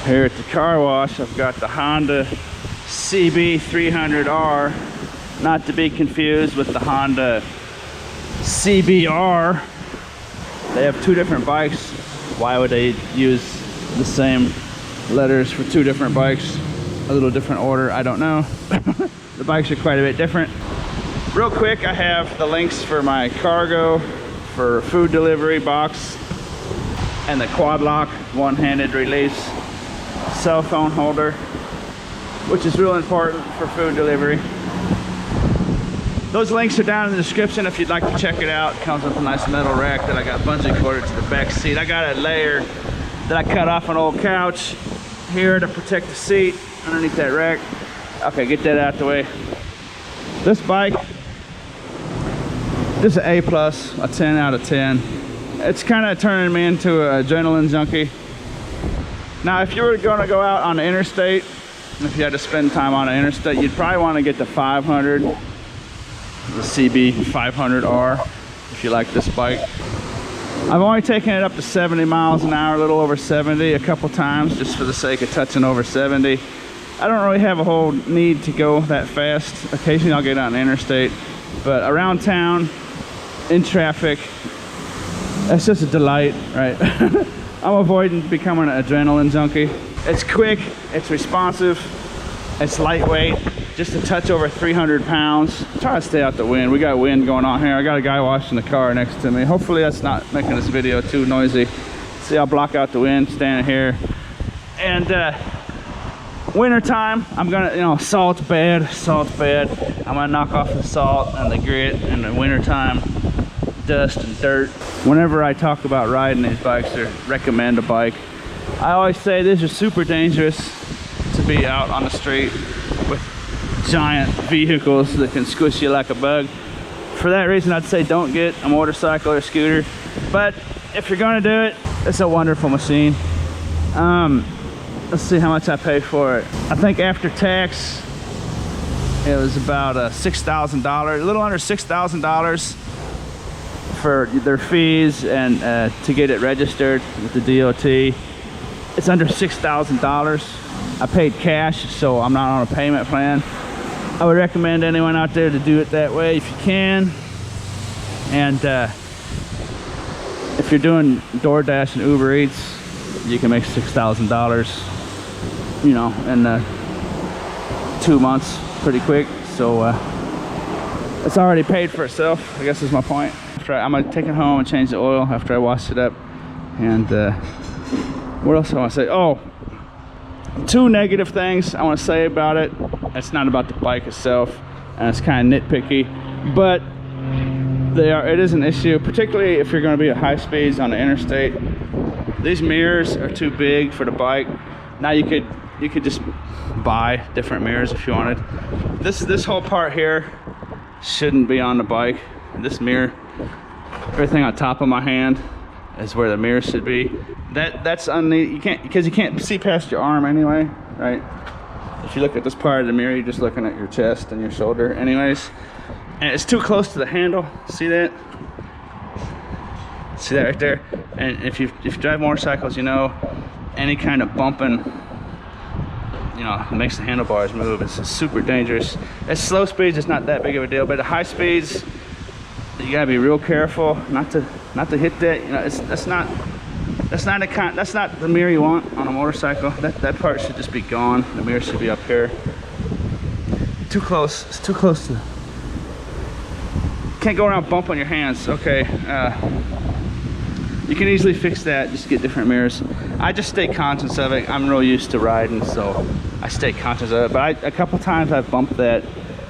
Here at the car wash, I've got the Honda CB300R, not to be confused with the Honda CBR. They have two different bikes. Why would they use the same letters for two different bikes? A little different order, I don't know. The bikes are quite a bit different. Real quick, I have the links for my cargo, for food delivery box, and the quad lock one-handed release cell phone holder, which is real important for food delivery. Those links are down in the description if you'd like to check it out. It comes with a nice metal rack that I got bungee corded to the back seat. I got a layer that I cut off an old couch here to protect the seat underneath that rack. Okay, get that out the way. This bike, this is an A+, a 10 out of 10. It's kind of turning me into an adrenaline junkie. Now, if you were going to go out on the interstate, if you had to spend time on the interstate, you'd probably want to get the 500, the CB300R, if you like this bike. I've only taken it up to 70 miles an hour, a little over 70 a couple times, just for the sake of touching over 70. I don't really have a whole need to go that fast. Occasionally I'll get on the interstate, but around town, in traffic, that's just a delight, right? I'm avoiding becoming an adrenaline junkie. It's quick, it's responsive, it's lightweight, just a touch over 300 pounds. Try to stay out the wind. We got wind going on here. I got a guy washing the car next to me. Hopefully that's not making this video too noisy. See, I'll block out the wind standing here. And winter time, I'm gonna, salt's bad. I'm gonna knock off the salt and the grit in the winter time, dust and dirt. Whenever I talk about riding these bikes or recommend a bike, I always say these are super dangerous to be out on the street with giant vehicles that can squish you like a bug. For that reason, I'd say don't get a motorcycle or scooter. But if you're gonna do it, it's a wonderful machine. Let's see how much I paid for it. I think after tax, it was about $6,000, a little under $6,000 for their fees and to get it registered with the DOT. It's under $6,000. I paid cash, so I'm not on a payment plan. I would recommend anyone out there to do it that way if you can. And if you're doing DoorDash and Uber Eats, you can make $6,000, in 2 months, pretty quick. So it's already paid for itself, I guess is my point. I'm gonna take it home and change the oil after I wash it up. And what else I want to say? Oh, two negative things I want to say about it. It's not about the bike itself, and it's kind of nitpicky, but it is an issue, particularly if you're going to be at high speeds on the interstate. These mirrors are too big for the bike. Now you could just buy different mirrors if you wanted. This whole part here shouldn't be on the bike. This mirror, everything on top of my hand is where the mirror should be. That's unneeded. Because you can't see past your arm anyway, right? If you look at this part of the mirror, you're just looking at your chest and your shoulder anyways. And it's too close to the handle. See that? See that right there? And if you drive motorcycles, any kind of bumping, it makes the handlebars move. It's super dangerous. At slow speeds, it's not that big of a deal, but at high speeds, you gotta be real careful not to hit that. That's not the mirror you want on a motorcycle. That part should just be gone. The mirror should be up here. Too close. It's too close to. Can't go around bumping your hands. Okay. You can easily fix that. Just get different mirrors. I just stay conscious of it. I'm real used to riding, so I stay conscious of it. But a couple times I've bumped that,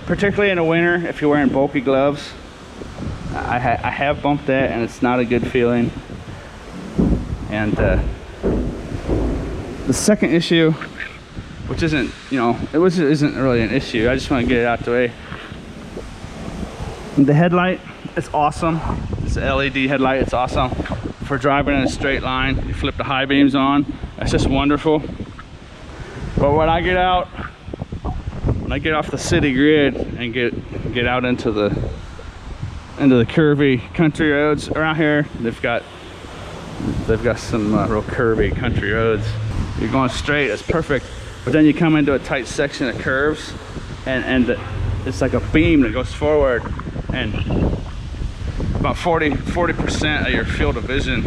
particularly in the winter if you're wearing bulky gloves. I have bumped that, and it's not a good feeling. And the second issue, which isn't, isn't really an issue. I just want to get it out the way. The headlight, it's awesome. It's an LED headlight. It's awesome for driving in a straight line. You flip the high beams on. That's just wonderful. But when I get off the city grid and get out into the curvy country roads around here, they've got some real curvy country roads. you're going straight, it's perfect. But then you come into a tight section of curves, and it's like a beam that goes forward, and about 40% of your field of vision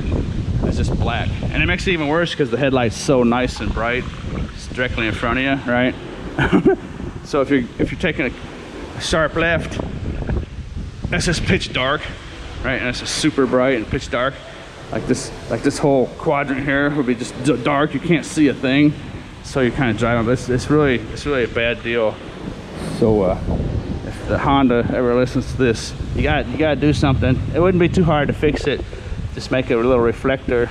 is just black. And it makes it even worse because the headlight's so nice and bright. It's directly in front of you, right? So if you're taking a sharp left, that's just pitch dark, right? And it's just super bright and pitch dark. Like this whole quadrant here would be just dark. You can't see a thing. So you're kind of driving, but it's really a bad deal. So if the Honda ever listens to this, you gotta do something. It wouldn't be too hard to fix it. Just make it a little reflector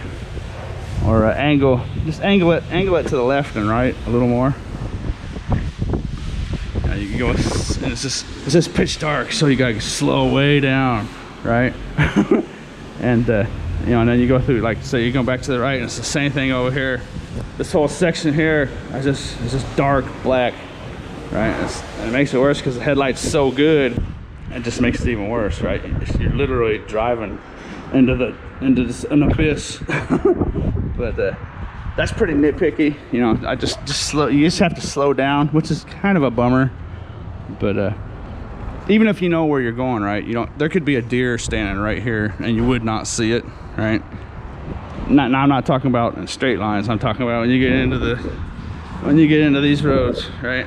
or angle. Just angle it to the left and right a little more. Now you can go, and it's just pitch dark, so you gotta slow way down, right? And you know, and then you go through, like, say you go back to the right, and it's the same thing over here. This whole section here is just dark black, right? And it makes it worse because the headlight's so good. It just makes it even worse, right? You're literally driving into an abyss. But that's pretty nitpicky, you know. You just have to slow down, which is kind of a bummer. But even if you know where you're going, right? There could be a deer standing right here, and you would not see it, right? Now I'm not talking about in straight lines. I'm talking about when you get into these roads, right?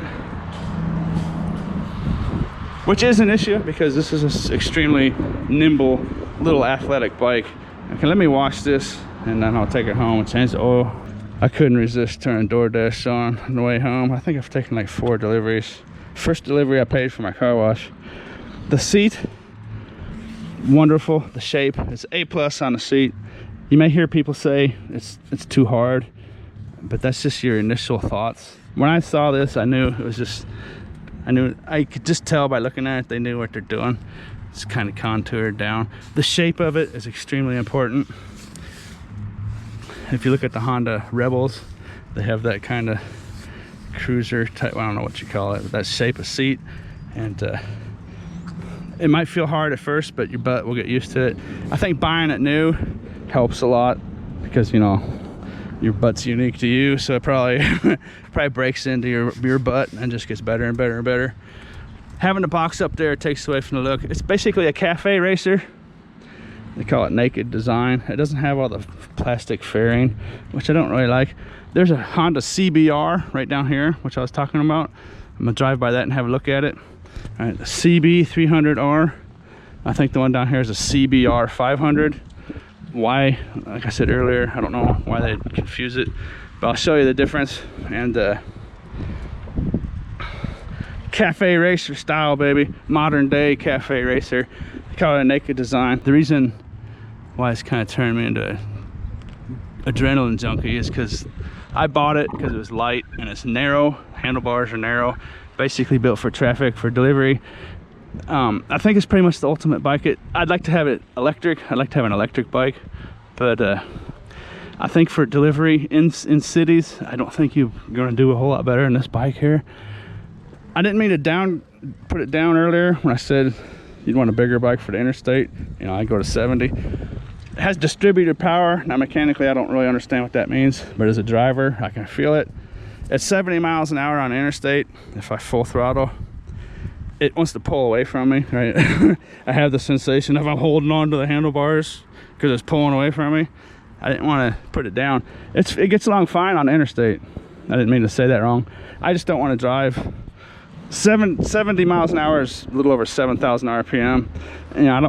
Which is an issue because this is an extremely nimble little athletic bike. Okay, let me wash this and then I'll take it home and change the oil. I couldn't resist turning DoorDash on the way home. I think I've taken like 4 deliveries. First delivery I paid for my car wash. The seat, wonderful. The shape, it's A+ on the seat. You may hear people say it's too hard, but that's just your initial thoughts. When I saw this, I knew it was just, I could just tell by looking at it, they knew what they're doing. It's kind of contoured down. The shape of it is extremely important. If you look at the Honda Rebels, they have that kind of cruiser type, I don't know what you call it, but that shape of seat. And it might feel hard at first, but your butt will get used to it. I think buying it new helps a lot because, you know, your butt's unique to you, so it probably breaks into your butt and just gets better and better and better. Having the box up there takes away from the look. It's basically a cafe racer. They call it naked design. It doesn't have all the plastic fairing, which I don't really like. There's a Honda CBR right down here, which I was talking about. I'm gonna drive by that and have a look at it. All right, the CB300R. I think the one down here is a CBR 500. Why, like I said earlier, I don't know why they confuse it, but I'll show you the difference. And cafe racer style, baby, modern day cafe racer. They call it a naked design. The reason why it's kind of turned me into an adrenaline junkie is because I bought it because it was light and it's narrow. Handlebars are narrow, basically built for traffic, for delivery. I think it's pretty much the ultimate bike. I'd like to have it electric. I'd like to have an electric bike, but I think for delivery in cities, I don't think you're going to do a whole lot better in this bike here. I didn't mean to put it down earlier when I said you'd want a bigger bike for the interstate. You know, I go to 70. It has distributed power. Now mechanically, I don't really understand what that means, but as a driver, I can feel it. At 70 miles an hour on the interstate, if I full throttle, it wants to pull away from me, right? I have the sensation of I'm holding on to the handlebars because it's pulling away from me. I didn't want to put it down. It gets along fine on the interstate. I didn't mean to say that wrong. I just don't want to drive 70 miles an hour is a little over 7,000 RPM. And, you know, I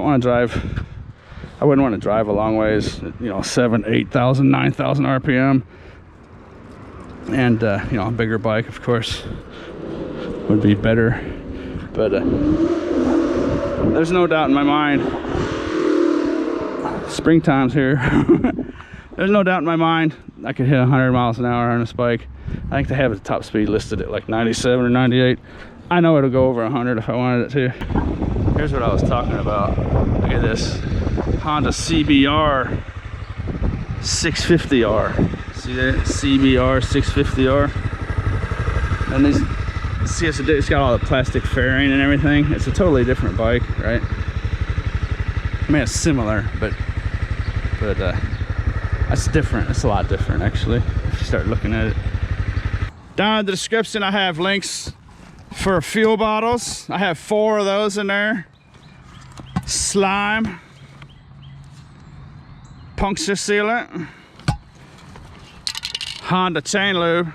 wouldn't want to drive a long ways, you know, 7,000, 8,000, 9,000 RPM. And, you know, a bigger bike, of course, would be better. But there's no doubt in my mind, springtime's here. There's no doubt in my mind I could hit 100 miles an hour on this bike. I think they have the top speed listed at like 97 or 98. I know it'll go over 100 if I wanted it to. Here's what I was talking about. Look at this Honda CBR 650R. See that? CBR 650R. And these, see, it's got all the plastic fairing and everything. It's a totally different bike, right? I mean, it's similar, but that's different. It's a lot different, actually. if you start looking at it. Down in the description, I have links for fuel bottles. I have 4 of those in there. Slime, puncture sealant, Honda chain lube,